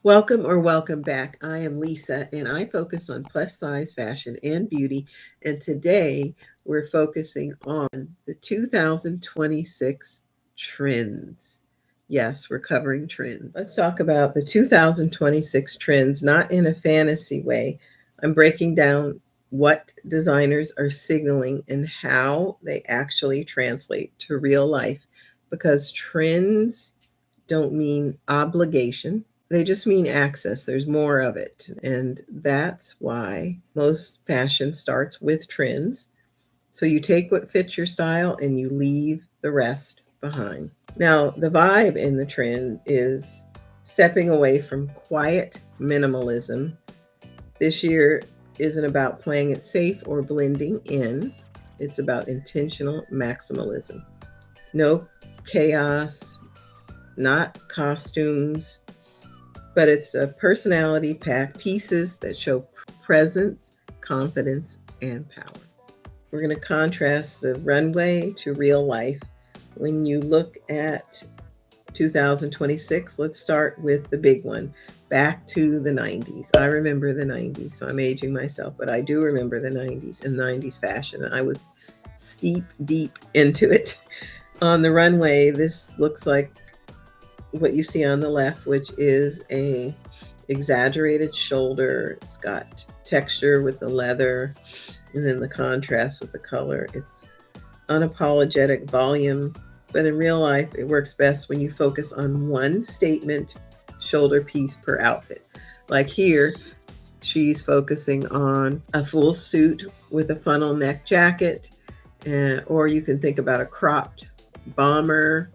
Welcome or welcome back. I am Lisa and I focus on plus size fashion and beauty. And today we're focusing on the 2026 trends. Yes, we're covering trends. Let's talk about the 2026 trends, not in a fantasy way. I'm breaking down what designers are signaling and how they actually translate to real life because trends don't mean obligation, they just mean access. There's more of it. And that's why most fashion starts with trends. So you take what fits your style and you leave the rest behind. Now, the vibe in the trend is stepping away from quiet minimalism. This year isn't about playing it safe or blending in, it's about intentional maximalism. No chaos, not costumes, but it's a personality packed pieces that show presence, confidence, and power. We're going to contrast the runway to real life. When you look at 2026, let's start with the big one. Back to the 90s. I remember the 90s, so I'm aging myself, but I do remember the 90s and 90s fashion. I was deep into it. On the runway, this looks like what you see on the left, which is a exaggerated shoulder. It's got texture with the leather and then the contrast with the color. It's unapologetic volume, but in real life, it works best when you focus on one statement shoulder piece per outfit. Like here, she's focusing on a full suit with a funnel neck jacket, or you can think about a cropped bomber,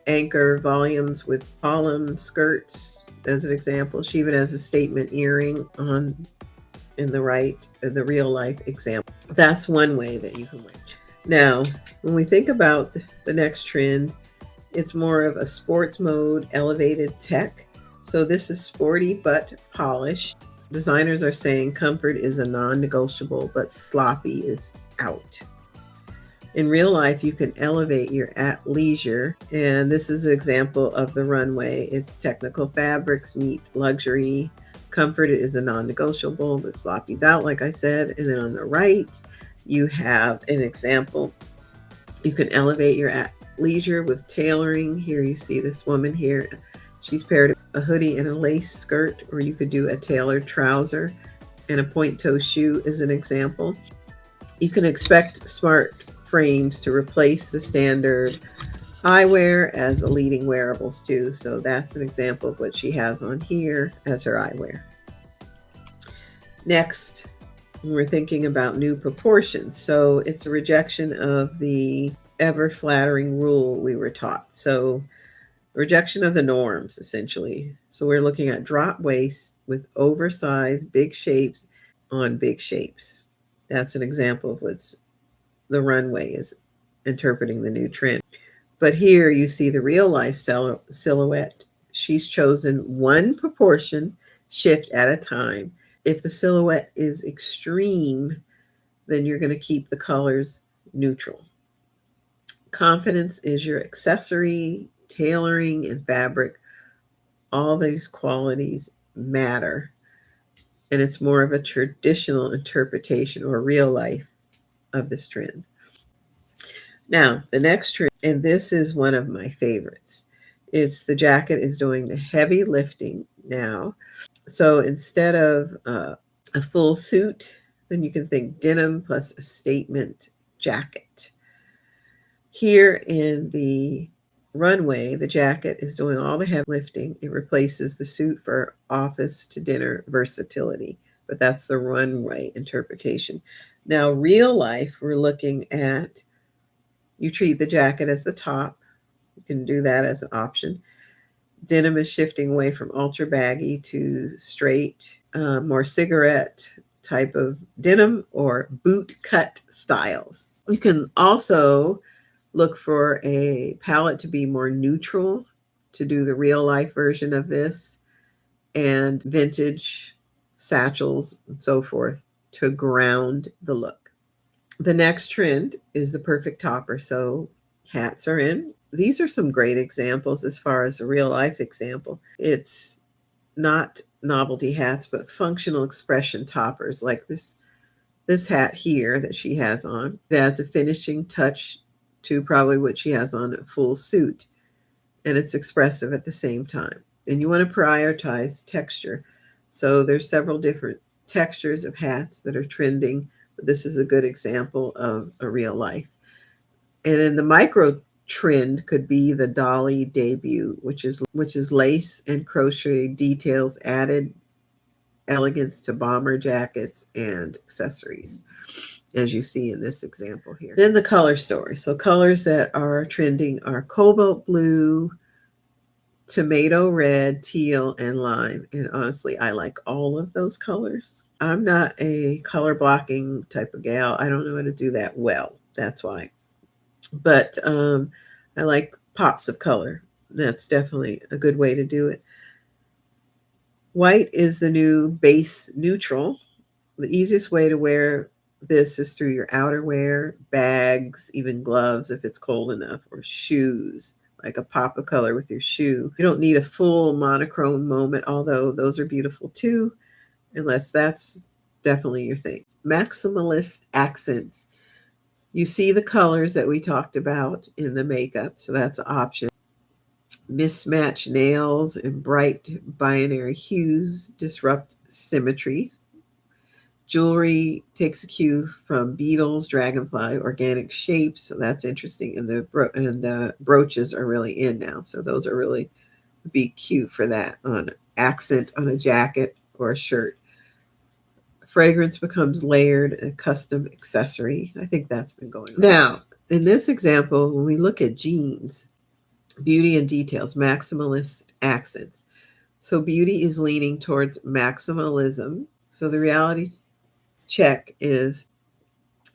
anchor volumes with column skirts as an example. She even has a statement earring on in the right, the real life example. That's one way that you can wear. Now, when we think about the next trend, it's more of a sports mode, elevated tech. So this is sporty but polished. Designers are saying comfort is a non-negotiable, but sloppy is out. In real life, you can elevate your athleisure, and this is an example of the runway. It's technical fabrics meet luxury. Comfort is a non-negotiable, but sloppy's out, like I said. And then on the right, you have an example. You can elevate your athleisure with tailoring. Here you see this woman here. She's paired a hoodie and a lace skirt, or you could do a tailored trouser and a point toe shoe as an example. You can expect smart frames to replace the standard eyewear as a leading wearables too. So that's an example of what she has on here as her eyewear. Next, we're thinking about new proportions. So it's a rejection of the ever flattering rule we were taught. So rejection of the norms, essentially. So we're looking at drop waist with oversized big shapes on big shapes. That's an example of what's the runway is interpreting the new trend. But here you see the real life silhouette. She's chosen one proportion shift at a time. If the silhouette is extreme, then you're going to keep the colors neutral. Confidence is your accessory, tailoring, and fabric. All these qualities matter. And it's more of a traditional interpretation or real life of this trend. Now, the next trend, and this is one of my favorites. It's the jacket is doing the heavy lifting now. So instead of a full suit, then you can think denim plus a statement jacket. Here in the runway, the jacket is doing all the heavy lifting. It replaces the suit for office to dinner versatility, but that's the runway interpretation. Now, real life, we're looking at you treat the jacket as the top. You can do that as an option. Denim is shifting away from ultra baggy to straight, more cigarette type of denim or boot cut styles. You can also look for a palette to be more neutral to do the real life version of this, and vintage satchels and so forth to ground the look. The next trend is the perfect topper. So hats are in. These are some great examples as far as a real life example. It's not novelty hats, but functional expression toppers like this hat here that she has on. It adds a finishing touch to probably what she has on, a full suit, and it's expressive at the same time. And you want to prioritize texture. So there's several different textures of hats that are trending, but this is a good example of a real life. And then the micro trend could be the Dolly debut, which is lace and crochet details added elegance to bomber jackets and accessories, as you see in this example here. Then the color story. So colors that are trending are cobalt blue, tomato red, teal, and lime. And honestly, I like all of those colors. I'm not a color blocking type of gal. I don't know how to do that well. That's why. But I like pops of color. That's definitely a good way to do it. White is the new base neutral. The easiest way to wear this is through your outerwear, bags, even gloves if it's cold enough, or shoes, like a pop of color with your shoe. You don't need a full monochrome moment, although those are beautiful too, unless that's definitely your thing. Maximalist accents. You see the colors that we talked about in the makeup, so that's an option. Mismatched nails and bright binary hues disrupt symmetry. Jewelry takes a cue from beetles, dragonfly, organic shapes, so that's interesting. And the brooches are really in now, so those are really be cute for that on accent on a jacket or a shirt. Fragrance becomes layered and a custom accessory. I think that's been going on. Now, in this example, when we look at jeans, beauty and details, maximalist accents. So beauty is leaning towards maximalism. So the reality check is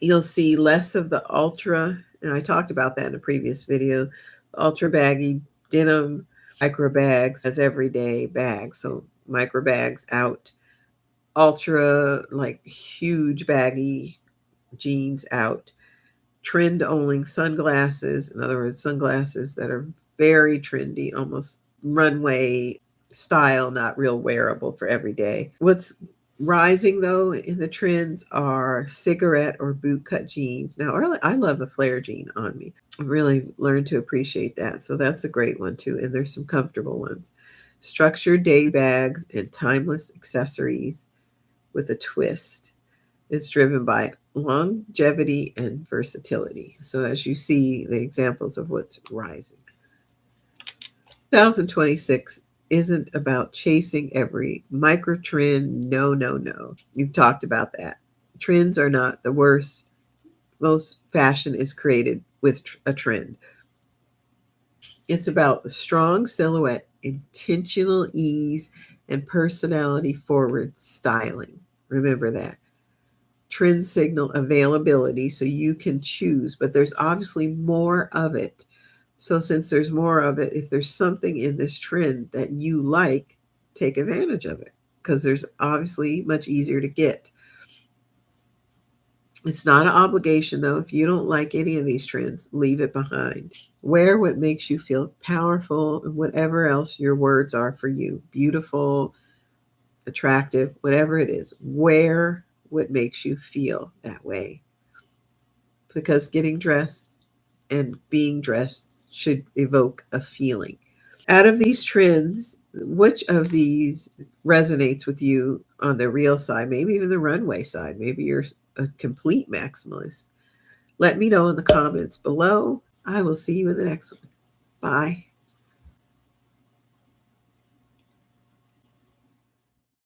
you'll see less of the ultra, and I talked about that in a previous video, ultra baggy denim, micro bags as everyday bags. So micro bags out, ultra like huge baggy jeans out, trend owning sunglasses, in other words, sunglasses that are very trendy, almost runway style, not real wearable for every day. What's rising though in the trends are cigarette or boot cut jeans. Now, I love a flare jean on me. I really learned to appreciate that. So that's a great one too. And there's some comfortable ones. Structured day bags and timeless accessories with a twist. It's driven by longevity and versatility. So as you see the examples of what's rising. 2026 isn't about chasing every micro trend. No, no, no. You've talked about that. Trends are not the worst. Most fashion is created with a trend. It's about the strong silhouette, intentional ease, and personality forward styling. Remember that. Trend signal availability so you can choose, but there's obviously more of it. So since there's more of it, if there's something in this trend that you like, take advantage of it, because there's obviously much easier to get. It's not an obligation though. If you don't like any of these trends, leave it behind. Wear what makes you feel powerful, and whatever else your words are for you. Beautiful, attractive, whatever it is. Wear what makes you feel that way. Because getting dressed and being dressed should evoke a feeling. Out of these trends, which of these resonates with you on the real side, maybe even the runway side? Maybe you're a complete maximalist. Let me know in the comments below. I will see you in the next one. Bye.